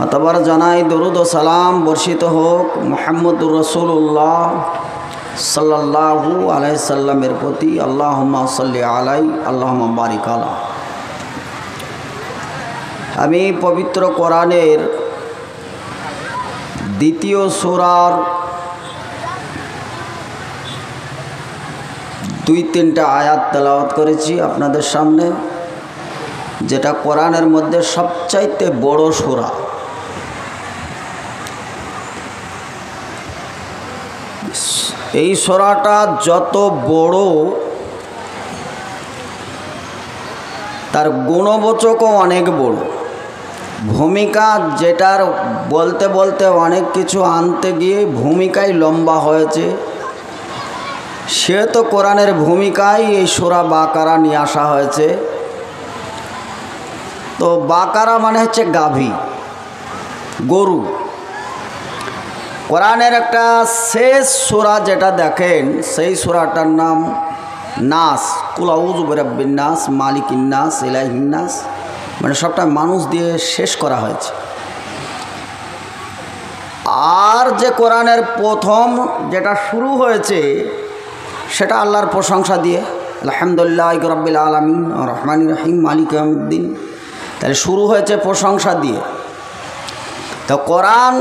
অতঃপর জানাই দরুদ ও সালাম বর্ষিত হোক মুহাম্মদুর রাসূলুল্লাহ সাল্লাল্লাহু আলাইহি সাল্লামের প্রতি। আল্লাহুম্মা সাল্লি আলাই আল্লাহুম্মা বারিক আলা। আমি পবিত্র কোরআনের দ্বিতীয় সূরার 2-3টা আয়াত তেলাওয়াত করেছি আপনাদের সামনে, যেটা কোরআনের মধ্যে সবচাইতে বড় সূরা। এই সূরাটা যত বড়, তার গুণবাচকও অনেক বড়। ভূমিকা যেটার বলতে বলতে অনেক কিছু আনতে গিয়ে ভূমিকাই লম্বা হয়েছে, সে তো কোরআনের ভূমিকায় এই সূরা বাকারা নিয়ে আসা হয়েছে। তো বাকারা মানে হচ্ছে গাভী, গরু। কোরআনের একটা শেষ সূরা যেটা দেখেন, সেই সূরাটার নাম নাস। কুল আউযু বিরাব্বিন নাস, মালিকিন নাস, ইলাহিন নাস, মানে সবটা মানুষ দিয়ে শেষ করা হয়েছে। আর যে কোরআনের প্রথম যেটা শুরু হয়েছে সেটা আল্লাহর প্রশংসা দিয়ে, আলহামদুলিল্লাহি রাব্বিল আলামিন আর রহমানির রহিম মালিক ইয়াউমিদ্দিন। তাহলে শুরু হয়েছে প্রশংসা দিয়ে। তো কোরআন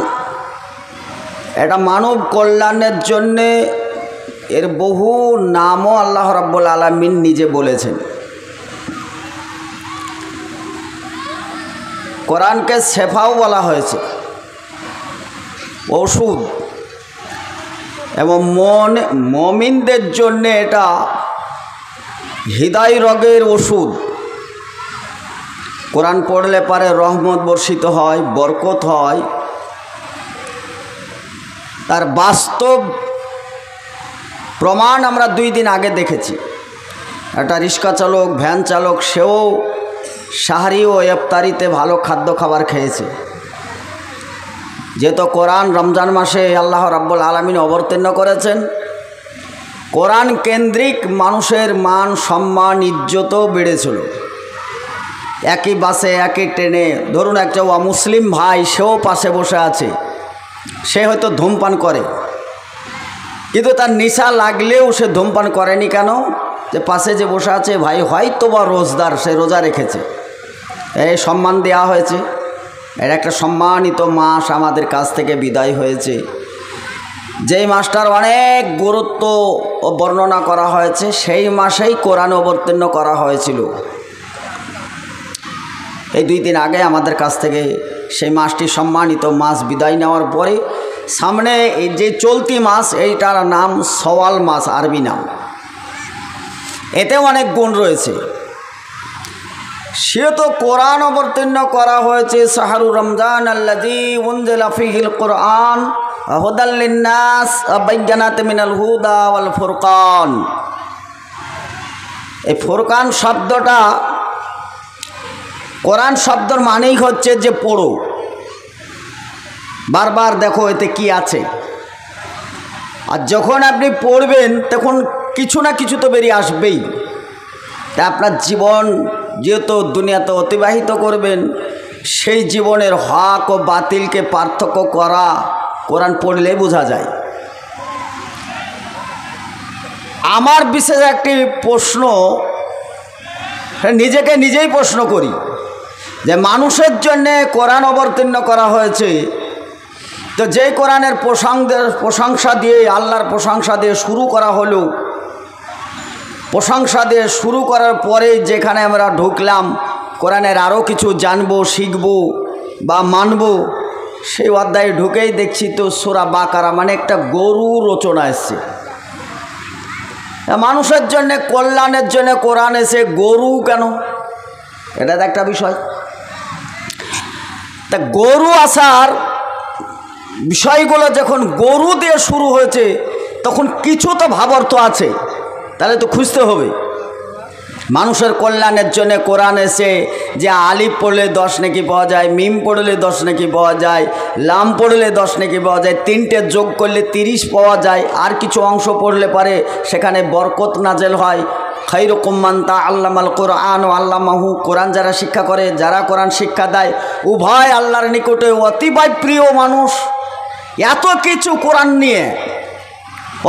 এটা মানব কল্যাণের জন্যে, এর বহু নামও আল্লাহ রাব্বুল আলামিন নিজে বলেছেন। কোরআনকে শেফাও বলা হয়েছে, ওষুধ, এবং মুমিনদের জন্য এটা হৃদয় রোগের ওষুধ। কোরআন পড়লে পারে রহমত বর্ষিত হয়, বরকত হয়। তার বাস্তব প্রমাণ আমরা 2 দিন আগে দেখেছি। একটা রিক্সা চালক, ভ্যান চালক, সেও সাহারি ও ইফতারিতে ভালো খাদ্য খাবার খেয়েছে। যেহেতু কোরআন রমজান মাসে আল্লাহ রাব্বুল আলামিন অবতীর্ণ করেছেন, কোরআন কেন্দ্রিক মানুষের মান সম্মান ইজ্জতও বেড়েছিল। একই বাসে একই ট্রেনে, ধরুন একটা অমুসলিম ভাই, সেও পাশে বসে আছে, সে হয়তো ধূমপান করে, কিন্তু তার নেশা লাগলেও সে ধূমপান করেনি। কেন? যে পাশে যে বসে আছে ভাই হয়তো বা রোজদার, সে রোজা রেখেছে, এই সম্মান দেওয়া হয়েছে। এর একটা সম্মানিত মাস আমাদের কাছ থেকে বিদায় হয়েছে, যেই মাসটার অনেক গুরুত্ব ও বর্ণনা করা হয়েছে। সেই মাসেই কোরআন অবতীর্ণ করা হয়েছিল। এই 2 দিন আগে আমাদের কাছ থেকে সেই মাসটি, সম্মানিত মাস, বিদায় নেওয়ার পরে সামনে এই যে চলতি মাস, এইটার নাম সওয়াল মাস, আরবি নাম। এতে অনেক গুণ রয়েছে। সে তো কোরআন অবতীর্ণ করা হয়েছে শাহরু রমজান আল্লাযী উনজিলা ফীহিল কুরআন হুদাল লিন্নাস ওয়া বায়্যিনাতিন মিনাল হুদা ওয়াল ফুরকান। এই ফুরকান শব্দটা, কোরআন শব্দের মানেই হচ্ছে যে পড়ো, বারবার দেখো এতে কি আছে। আর যখন আপনি পড়বেন তখন কিছু না কিছু তো বেরিয়ে আসবেই। তা আপনার জীবন যেহেতু দুনিয়াতে অতিবাহিত করবেন, সেই জীবনের হক ও বাতিলকে পার্থক্য করা কোরআন পড়লে বোঝা যায়। আমার বিশেষ একটি প্রশ্ন, নিজেকে নিজেই প্রশ্ন করি, যে মানুষের জন্যে কোরআন অবতীর্ণ করা হয়েছে, তো যেই কোরআনের প্রশংসা দিয়ে, আল্লাহর প্রশংসা দিয়ে শুরু করা হলো, প্রশংসা দিয়ে শুরু করার পরে যেখানে আমরা ঢুকলাম, কোরআনের আরও কিছু জানবো, শিখবো বা মানবো, সেই অধ্যায়ে ঢুকেই দেখছি তো সূরা বাকারা মানে একটা গরু রচনা এসছে। মানুষের জন্যে, কল্যাণের জন্য কোরআন এসে গরু কেন? এটা তো একটা বিষয়। তা গরু আসার বিষয়গুলো যখন গরু দিয়ে শুরু হয়েছে, তখন কিছু তো ভাবার্থ আছে, তাহলে তো খুঁজতে হবে। মানুষের কল্যাণের জন্য কোরআন এসে যে আলিফ পড়লে 10 নেকি পাওয়া যায়, মিম পড়লে 10 নেকি পাওয়া যায়, লাম পড়লে 10 নেকি পাওয়া যায়, 3টে যোগ করলে 30 পাওয়া যায়, আর কিছু অংশ পড়লে পারে সেখানে বরকত নাজেল হয়, খায়রুকুম মান তাআল্লামাল কুরআন ওয়া আল্লামাহু, কোরআন যারা শিক্ষা করে, যারা কোরআন শিক্ষা দেয়, উভয় আল্লাহর নিকটে অতিবাই প্রিয় মানুষ। এত কিছু কোরআন নিয়ে,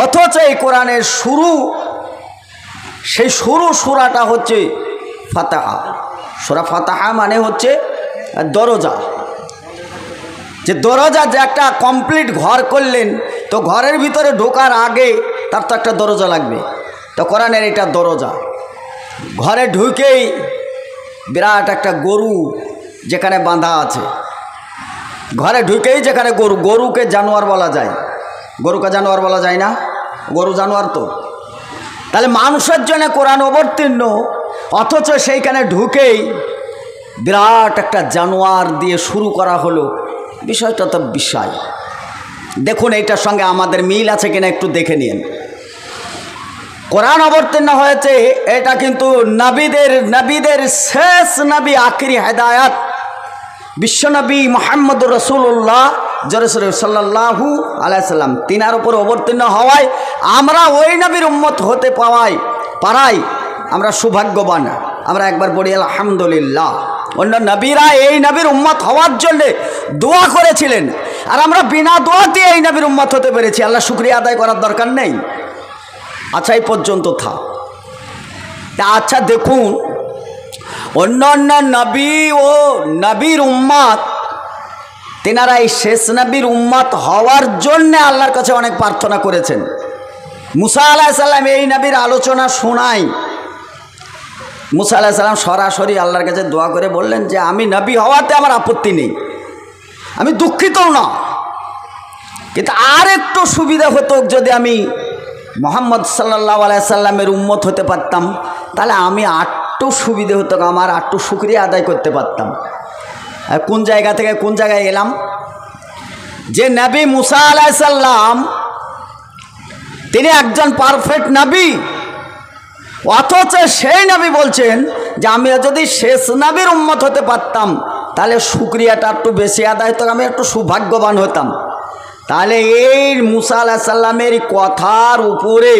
অথচ এই কোরআনের শুরু, সেই সূরাটা হচ্ছে ফাতিহা। সূরা ফাতিহা মানে হচ্ছে দরজা। যে দরজা, যে একটা কমপ্লিট ঘর করলেন, তো ঘরের ভিতরে ঢোকার আগে তার তো একটা দরজা লাগবে। তো কোরআনের এটা দরজা। ঘরে ঢুকেই বিরাট একটা গরু যেখানে বাঁধা আছে, ঘরে ঢুকেই যেখানে গরুকে জানোয়ার বলা যায়। গরুকে জানোয়ার বলা যায় না? গরু জানোয়ার তো। তাহলে মানুষের জন্য কোরআন অবতীর্ণ, অথচ সেইখানে ঢুকেই বিরাট একটা জানোয়ার দিয়ে শুরু করা হলো। বিষয়টা তো বিষয়। দেখুন এইটার সঙ্গে আমাদের মিল আছে কিনা একটু দেখে নিন। কোরআন অবতীর্ণ হয়েছে, এটা কিন্তু নবীদের শেষ নবী, আখিরি হেদায়াত বিশ্বনবী মুহাম্মদুর রাসূলুল্লাহ সাল্লাল্লাহু আলাইহি সাল্লাম, তিনার উপর অবতীর্ণ হওয়ায় আমরা ওই নবীর উম্মত হতে পারাই আমরা সৌভাগ্যবান। আমরা একবার পড়ি আলহামদুলিল্লাহ। অন্য নবীরা এই নবীর উম্মত হওয়ার জন্য দোয়া করেছিলেন, আর আমরা বিনা দোয়াতে এই নবীর উম্মত হতে পেরেছি। আল্লাহ শুকরিয়া আদায় করার দরকার নেই। আচ্ছা, এই পর্যন্ত থাক। আচ্ছা দেখুন, অন্য নবী ও নবীর উম্মত, তেনারা এই শেষ নবীর উম্মত হওয়ার জন্যে আল্লাহর কাছে অনেক প্রার্থনা করেছেন। মুসা আলাইহিস সালাম এই নবীর আলোচনা শোনায়। মুসা আলাইহিস সালাম সরাসরি আল্লাহর কাছে দোয়া করে বললেন যে আমি নবী হওয়াতে আমার আপত্তি নেই, আমি দুঃখিত না, কিন্তু আর একটু সুবিধা হতো যদি আমি মুহাম্মদ সাল্লাল্লাহু আলাইহি সাল্লামের উম্মত হতে পারতাম, তাহলে আমি আটটু সুবিধে হতো, আমার আটটু শুকরিয়া আদায় করতে পারতাম। আর কোন জায়গা থেকে কোন জায়গায় এলাম, যে নবী মুসা আলাইহিস সালাম তিনি একজন পারফেক্ট নবী, অথচ সেই নবী বলছেন যে আমি যদি শেষ নবীর উম্মত হতে পারতাম তাহলে শুকরিয়াটা একটু বেশি আদায় হতো, আমি একটু সৌভাগ্যবান হতাম। তাহলে এই মুসা আলাইহিস সালামের কথার উপরে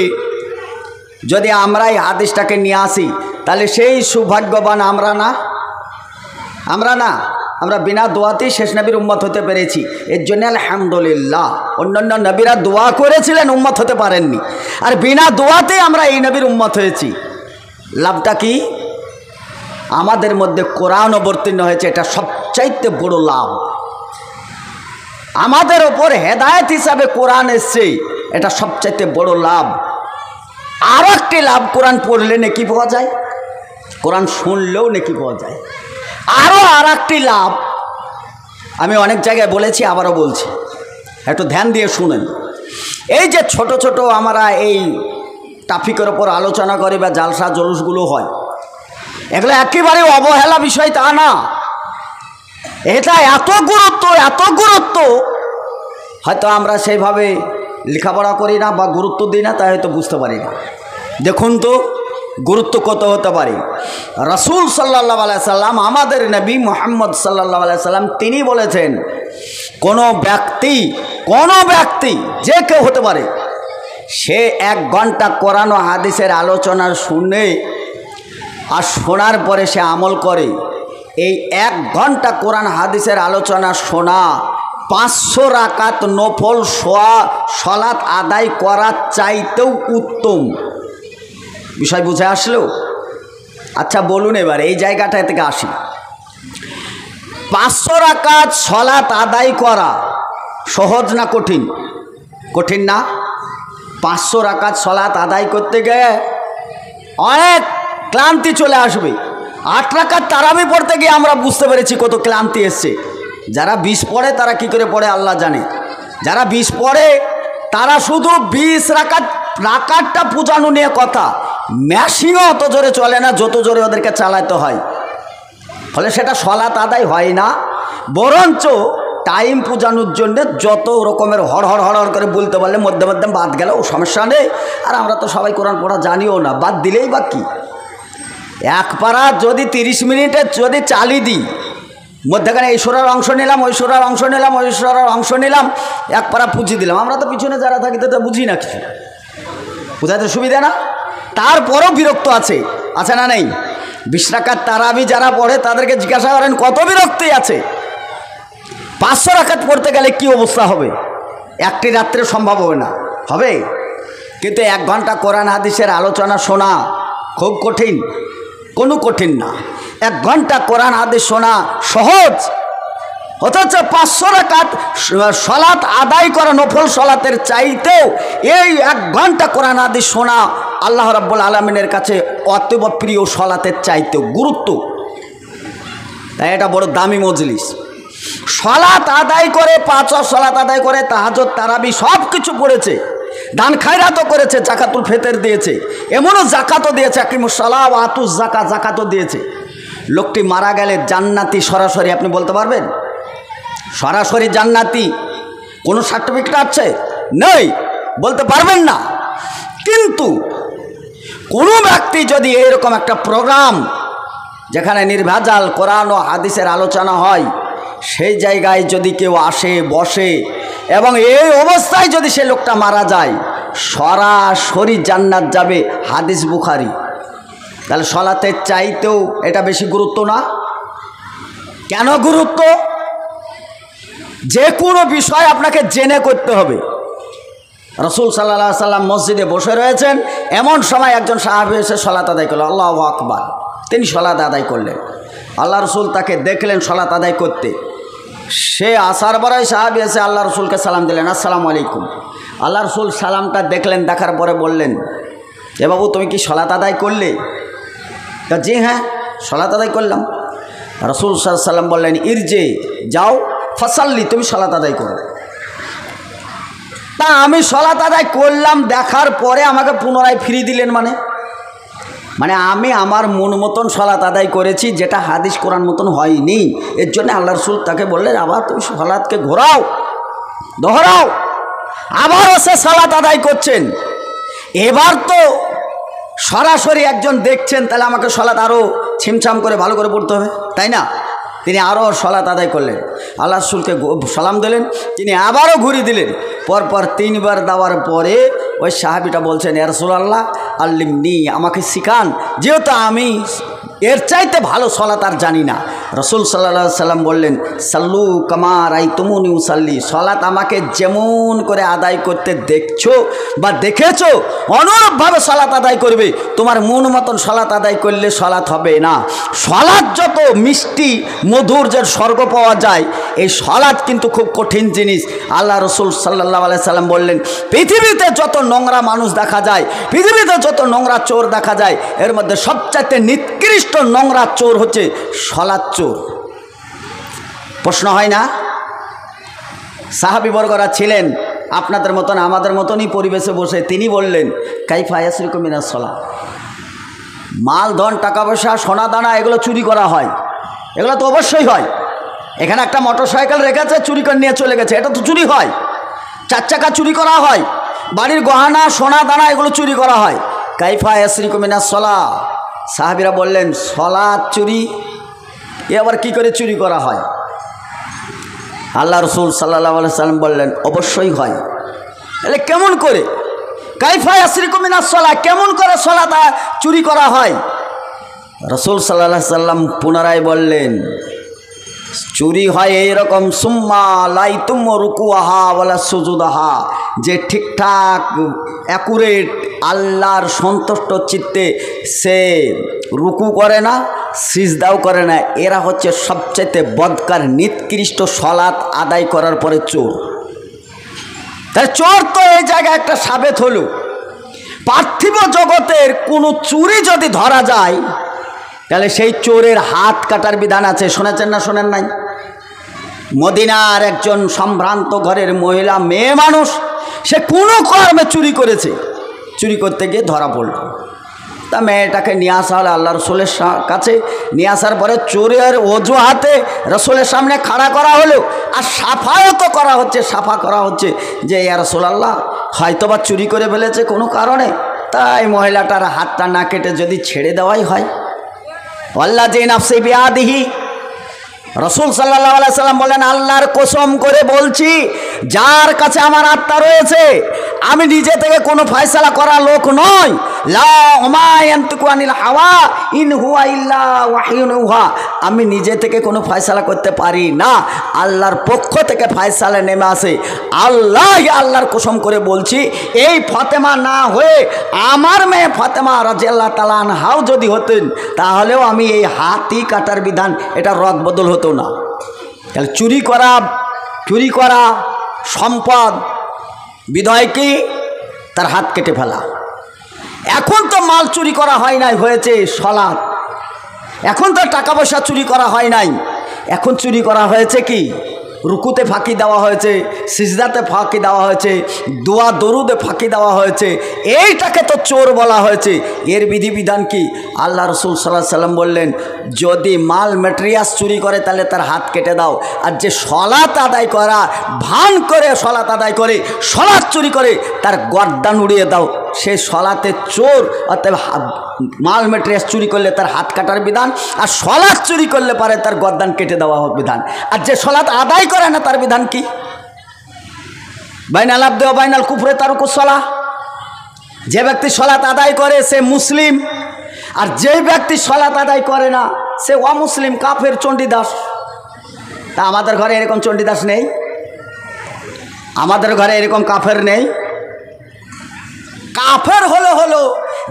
যদি আমরা এই হাদিসটাকে নিয়ে আসি, তাহলে সেই সৌভাগ্যবান আমরা না? আমরা বিনা দোয়াতেই শেষ নবীর উম্মত হতে পেরেছি, এর জন্য আলহামদুলিল্লাহ। অন্যান্য নবীরা দোয়া করেছিলেন, উম্মত হতে পারেননি, আর বিনা দোয়াতেই আমরা এই নবীর উম্মত হয়েছি। লাভটা কি? আমাদের মধ্যে কোরআন অবতীর্ণ হয়েছে, এটা সবচাইতে বড় লাভ। আমাদের ওপর হেদায়েত হিসাবে কোরআন এসছে, এটা সবচাইতে বড় লাভ। আরও একটি লাভ, কোরআন পড়লে নেকি পাওয়া যায়, কোরআন শুনলেও নেকি পাওয়া যায়। আরও আর একটি লাভ আমি অনেক জায়গায় বলেছি, আবারও বলছি, একটু ধ্যান দিয়ে শুনেন। এই যে ছোট ছোট আমরা এই টপিকের ওপর আলোচনা করি বা জালসা জলুসগুলো হয়, এগুলো একেবারে অবহেলা বিষয় তা না। এটা এত গুরুত্ব, হয়তো আমরা সেইভাবে লেখাপড়া করি না বা গুরুত্ব দিই না, তাই হয়তো বুঝতে পারি না। দেখুন তো গুরুত্ব কত হতে পারে। রাসূল সাল্লাল্লাহু আলাইহি সাল্লাম, আমাদের নবী মুহাম্মদ সাল্লাল্লাহু আলাইহি সাল্লাম, তিনি বলেছেন কোনো ব্যক্তি যে কেউ হতে পারে, সে 1 ঘন্টা কোরআন ও হাদিসের আলোচনা শুনে আর শোনার পরে সে আমল করে, এই 1 ঘন্টা কোরআন হাদিসের আলোচনা শোনা 500 রাকাত নফল সালাত আদায় করার চাইতেও উত্তম। বিষয় বুঝে আসলো? আচ্ছা বলুন এবার এই জায়গাটা থেকে আসি। 500 রাকাত সালাত আদায় করা সহজ না কঠিন? কঠিন না? 500 রাকাত সালাত আদায় করতে গিয়ে অনেক ক্লান্তি চলে আসবে। 8 রাকাত তারাবি পড়তে গিয়ে আমরা বুঝতে পেরেছি কত ক্লান্তি এসছে। যারা 20 পড়ে তারা কি করে পড়ে আল্লাহ জানে। যারা 20 পড়ে তারা শুধু 20 রাকাতটা পূজানো নিয়ে কথা, মেশিনও অত জোরে চলে না যত জোরে ওদেরকে চালাতে হয়, ফলে সেটা সালাত আদায় হয় না। বরঞ্চ টাইম পূজানোর জন্য যত রকমের হড় করে বলতে পারলে মধ্যে মধ্যে বাদ গেলেও সমস্যা নেই। আর আমরা তো সবাই কোরআন পড়া জানিও না, বাদ দিলেই বা কি। এক পারা যদি 30 মিনিটে যদি চালিয়ে দিই, মধ্যেখানে এই সুরার অংশ নিলাম, ওই সুরার অংশ নিলাম, ওই সুরার অংশ নিলাম, এক পারা পুঁজি দিলাম, আমরা তো পিছনে যারা থাকি তো বুঝি না কিছু, বুঝাতে সুবিধা না। তারপরও বিরক্ত আছে, আছে না নেই? 20 রাকাত তারাবি যারা পড়ে তাদেরকে জিজ্ঞাসা করেন কত বিরক্তি আছে। 500 রাকাত পড়তে গেলে কি অবস্থা হবে? একটি রাত্রে সম্ভব হবে না, হবে? কিন্তু 1 ঘন্টা কোরআন হাদিসের আলোচনা শোনা খুব কঠিন? কোনো কঠিন না। 1 ঘন্টা কোরআন হাদিস শোনা সহজ। অথচ 500 রাকাত সলাত আদায় করা নফল সলাতের চাইতেও এই 1 ঘন্টা কোরআন হাদিস শোনা আল্লাহ রাব্বুল আলামিনের কাছে অতীব প্রিয় সলাতের চাইতেও গুরুত্ব। তাই এটা বড় দামি মজলিস। সলাত আদায় করে, 5 ওয়াক্ত সলাত আদায় করে, তাহাজ্জুদ তারাবি সব কিছু পড়েছে, দান খায়রাতও করেছে, জাকাতুল ফিতর দিয়েছে, এমনও জাকাতও দিয়েছে, আকিমুস সালাহ ওয়া আতুজ যাকাত, জাকাতও দিয়েছে। লোকটি মারা গেলে জান্নাতি সরাসরি আপনি বলতে পারবেন? সরাসরি জান্নাতি কোনো সার্টিফিকেট আছে? নেই, বলতে পারবেন না। কিন্তু কোনো ব্যক্তি যদি এরকম একটা প্রোগ্রাম যেখানে নির্ভেজাল কোরআন ও হাদিসের আলোচনা হয়, সেই জায়গায় যদি কেউ আসে বসে এবং এই অবস্থায় যদি সে লোকটা মারা যায়, সরাসরি জান্নাত যাবে, হাদিস বুখারী। তাহলে সলাতের চাইতেও এটা বেশি গুরুত্ব না? কেন গুরুত্ব? যে কোনো বিষয় আপনাকে জেনে করতে হবে। রাসূল সাল্লাল্লাহু আলাইহি সাল্লাম মসজিদে বসে রয়েছেন, এমন সময় একজন সাহাবী এসে সলাত আদায় করলেন, আল্লাহু আকবার, তিনি সলাত আদায় করলেন। আল্লাহ রসুল তাকে দেখলেন সলাত আদায় করতে। সে আসার পরেই সাহাবী এসে আল্লাহ রসুলকে সালাম দিলেন, আসসালামু আলাইকুম। আল্লাহ রসুল সালামটা দেখলেন, দেখার পরে বললেন, এ বাবু তুমি কি সলাত আদায় করলে? তা জি হ্যাঁ, সলাত আদায় করলাম। রাসূল সাল্লাল্লাহু আলাইহি সাল্লাম বললেন, ইরজে, যাও, ফাসাল্লি, তুমি সলাত আদায় করো। তা আমি সলাত আদায় করলাম, দেখার পরে আমাকে পুনরায় ফিরিয়ে দিলেন, মানে আমি আমার মন মতন সলাত আদায় করেছি, যেটা হাদিস কোরআন মতন হয়নি। এর জন্য আল্লাহ রসুল তাকে বললেন, আবার তুমি সলাতকে ঘোরাও, দোহরাও। আবারও সে সলাত আদায় করছেন। এবার তো সরাসরি একজন দেখছেন, তাহলে আমাকে সলাত আরও ছিমছাম করে ভালো করে পড়তে হবে, তাই না? তিনি আরও সলাত আদায় করলেন, আল্লাহ রসুলকে সালাম দিলেন, তিনি আবারও ঘুরিয়ে দিলেন। পরপর 3 বার দেওয়ার পরে ওই সাহাবীটা বলছেন, ইয়া রাসূলুল্লাহ আল্লিমনি, আমাকে শিখান, যেহেতু আমি এর চাইতে ভালো সলাত আর জানি না। রাসূল সাল্লাল্লাহু আলাইহি সাল্লাম বললেন, সাল্লু কামা রাআইতুমুনি উসাল্লি, সলাত আমাকে যেমন করে আদায় করতে দেখছো বা দেখেছো অনুরূপভাবে সলাত আদায় করবে। তোমার মন মতন সলাত আদায় করলে সলাত হবে না। সলাত যত মিষ্টি মধুর যে স্বর্গ পাওয়া যায়, এই সলাত কিন্তু খুব কঠিন জিনিস। আল্লাহ রসুল সাল্লাল্লাহু আলাইহি সাল্লাম বললেন, পৃথিবীতে যত নোংরা মানুষ দেখা যায়, পৃথিবীতে যত নোংরা চোর দেখা যায়, এর মধ্যে সবচাইতে নিকৃষ্ট নোংরা চোর হচ্ছে সলাত চোর। প্রশ্ন হয় না? সাহাবীবর্গরা ছিলেন আপনাদের মতন আমাদের মতনই পরিবেশে বসে। তিনি বললেন, কাইফা ইয়াসরিকু মিনাস সালাত, মাল ধন টাকা পয়সা সোনা দানা এগুলো চুরি করা হয়, এগুলো তো অবশ্যই হয়। এখানে একটা মোটরসাইকেল রেখেছে, চুরি করে নিয়ে চলে গেছে, এটা তো চুরি হয়। 4 চাকা চুরি করা হয়, বাড়ির গহনা সোনা দানা এগুলো চুরি করা হয়। কাইফা ইয়াসরিকু মিনাস সালাত, সাহাবীরা বললেন, সলাত চুরি, এ আবার কী করে চুরি করা হয়? আল্লাহ রসুল সাল্লাল্লাহু আলাইহি সাল্লাম বললেন, অবশ্যই হয়। তাহলে কেমন করে? কাইফা ইয়াসরিকু মিনাস সালাত, কেমন করে সলাত চুরি করা হয়? রসুল সাল্লাল্লাহু আলাইহি সাল্লাম পুনরায় বললেন, চুরি হয় এইরকম, সুম্মা লাইতুম রুকুআহা ওয়ালা সুজুদাহা, যে ঠিকঠাক অ্যাকুরেট আল্লাহর সন্তুষ্ট চিত্তে সে রুকু করে না, সিজদাও করে না, এরা হচ্ছে সবচাইতে বদকার নিকৃষ্ট সলাত আদায় করার পরে চোর। তাই চোর তো এই জায়গায় একটা সাবেত হলো। পার্থিব জগতের কোনো চুরি যদি ধরা যায়, তাহলে সেই চোরের হাত কাটার বিধান আছে। শুনেছেন না শোনেন নাই? মদিনার একজন সম্ভ্রান্ত ঘরের মহিলা, মেয়ে মানুষ, সে কোনো কর্মে চুরি করেছে, চুরি করতে গিয়ে ধরা পড়ল। তা মেয়েটাকে নিয়ে আসা হলো আল্লাহ রসুলের কাছে। নিয়ে আসার পরে চোরের অজুহাতে রসুলের সামনে খাড়া করা হলো, আর সাফায়তও করা হচ্ছে, সাফা করা হচ্ছে যে ইয়া রাসূলুল্লাহ হয়তো বা চুরি করে ফেলেছে কোনো কারণে, তাই মহিলাটার হাতটা না কেটে যদি ছেড়ে দেওয়াই হয়। ওয়াল্লাযী নাফসি বিয়াদিহি, রসুল সাল্লাল্লাহু আলাইহি সাল্লাম বলেন, আল্লাহর কসম করে বলছি, যার কাছে আমার আত্মা রয়েছে, আমি নিজে থেকে কোনো ফয়সালা করা লোক নই, লা ওমা ইয়ানতিকু আনিল হাওয়া ইন হুয়া ইল্লা ওয়াহিয়ুন ইউহা। আমি নিজে থেকে কোনো ফয়সালা করতে পারি না, আল্লাহর পক্ষ থেকে ফয়সালা নেমে আসে। আল্লাহর কসম করে বলছি, এই ফাতেমা না হয়ে আমার মেয়ে ফাতেমা রাদিয়াল্লাহু তাআলা আনহাও যদি হতেন, তাহলেও আমি এই হাতই কাটার বিধান, এটা রদ বদল হতো না। তাহলে চুরি করা সম্পদ বিধায় কি? তার হাত কেটে ফেলা। এখন তো মাল চুরি করা হয় নাই, হয়েছে সলাৎ। এখন তো টাকা পয়সা চুরি করা হয় নাই, এখন চুরি করা হয়েছে কি? রুকুতে ফাঁকি দেওয়া হয়েছে, সিজদাতে ফাঁকি দেওয়া হয়েছে, দোয়া দরুদে ফাঁকি দেওয়া হয়েছে, এইটাকে তো চোর বলা হয়েছে। এর বিধিবিধান কি? আল্লাহ রসুল সাল্লাল্লাহু আলাইহি সাল্লাম বললেন, যদি মাল ম্যাটেরিয়ালস চুরি করে তাহলে তার হাত কেটে দাও, আর যে সলাত আদায় করা ভান করে সলাত আদায় করে, সলাত চুরি করে, তার গর্দান উড়িয়ে দাও। সে সলাতে চোর, অতএব মাল ম্যাটেরিয়ালস চুরি করলে তার হাত কাটার বিধান, আর সলাত চুরি করলে পারে তার গর্দান কেটে দেওয়া বিধান। আর যে সলাত আদায় করে না তার বিধান কি? বাইনাল আবদে ওয়া বাইনাল কুফরে তারকুস সালাহ। যে ব্যক্তি সলাত আদায় করে সে মুসলিম, আর যে ব্যক্তি সলাত আদায় করে না সে অমুসলিম, কাফের, চণ্ডীদাস। তা আমাদের ঘরে এরকম চণ্ডীদাস নেই, আমাদের ঘরে এরকম কাফের নেই। কাফের হলো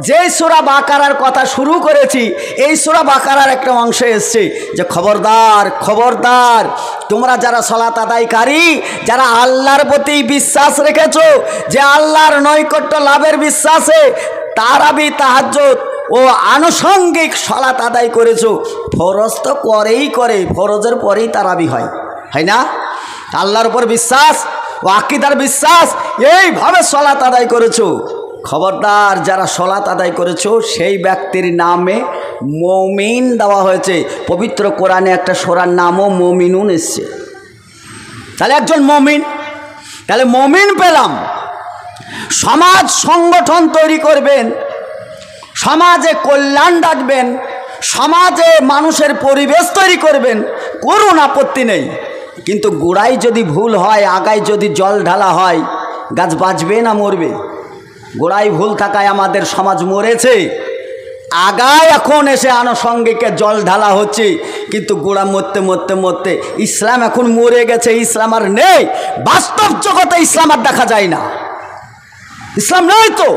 যেই সূরা বাকারার কথা শুরু করেছি, এই সূরা বাকারার একটা অংশে এসছে যে খবরদার তোমরা যারা সালাত আদায়কারী, যারা আল্লাহর প্রতি বিশ্বাস রেখেছো, যে আল্লাহর নৈকট্য লাভের বিশ্বাসে তারাবি তাহাজ্জুদ ও আনুষঙ্গিক সালাত আদায় করেছো। ফরজ তো করে, ফরজের পরেই তারাবি হয় না? আল্লাহর উপর বিশ্বাস ও আকীদার বিশ্বাস, এইভাবে সালাত আদায় করেছো। খবরদার যারা সালাত আদায় করেছো সেই ব্যক্তির নামে মুমিন দেওয়া হয়েছে। পবিত্র কোরআনে একটা সূরার নামও মুমিনুন এসছে। তাহলে একজন মুমিন, তাহলে মুমিন পেলাম। সমাজ সংগঠন তৈরি করবেন, সমাজে কল্যাণ ডাকবেন, সমাজে মানুষের পরিবেশ তৈরি করবেন, করুন, আপত্তি নেই। কিন্তু গোড়ায় যদি ভুল হয়, আগায় যদি জল ঢালা হয়, গাছ বাঁচবে না মরবে? গোড়ায় ভুল থাকায় আমাদের সমাজ মরেছে, আগায় এখন এসে আনুষঙ্গিকে জল ঢালা হচ্ছে, কিন্তু গোড়া মরতে ইসলাম এখন মরে গেছে, ইসলাম আর নেই। বাস্তব জগতে ইসলাম আর দেখা যায় না, ইসলাম নেই তো।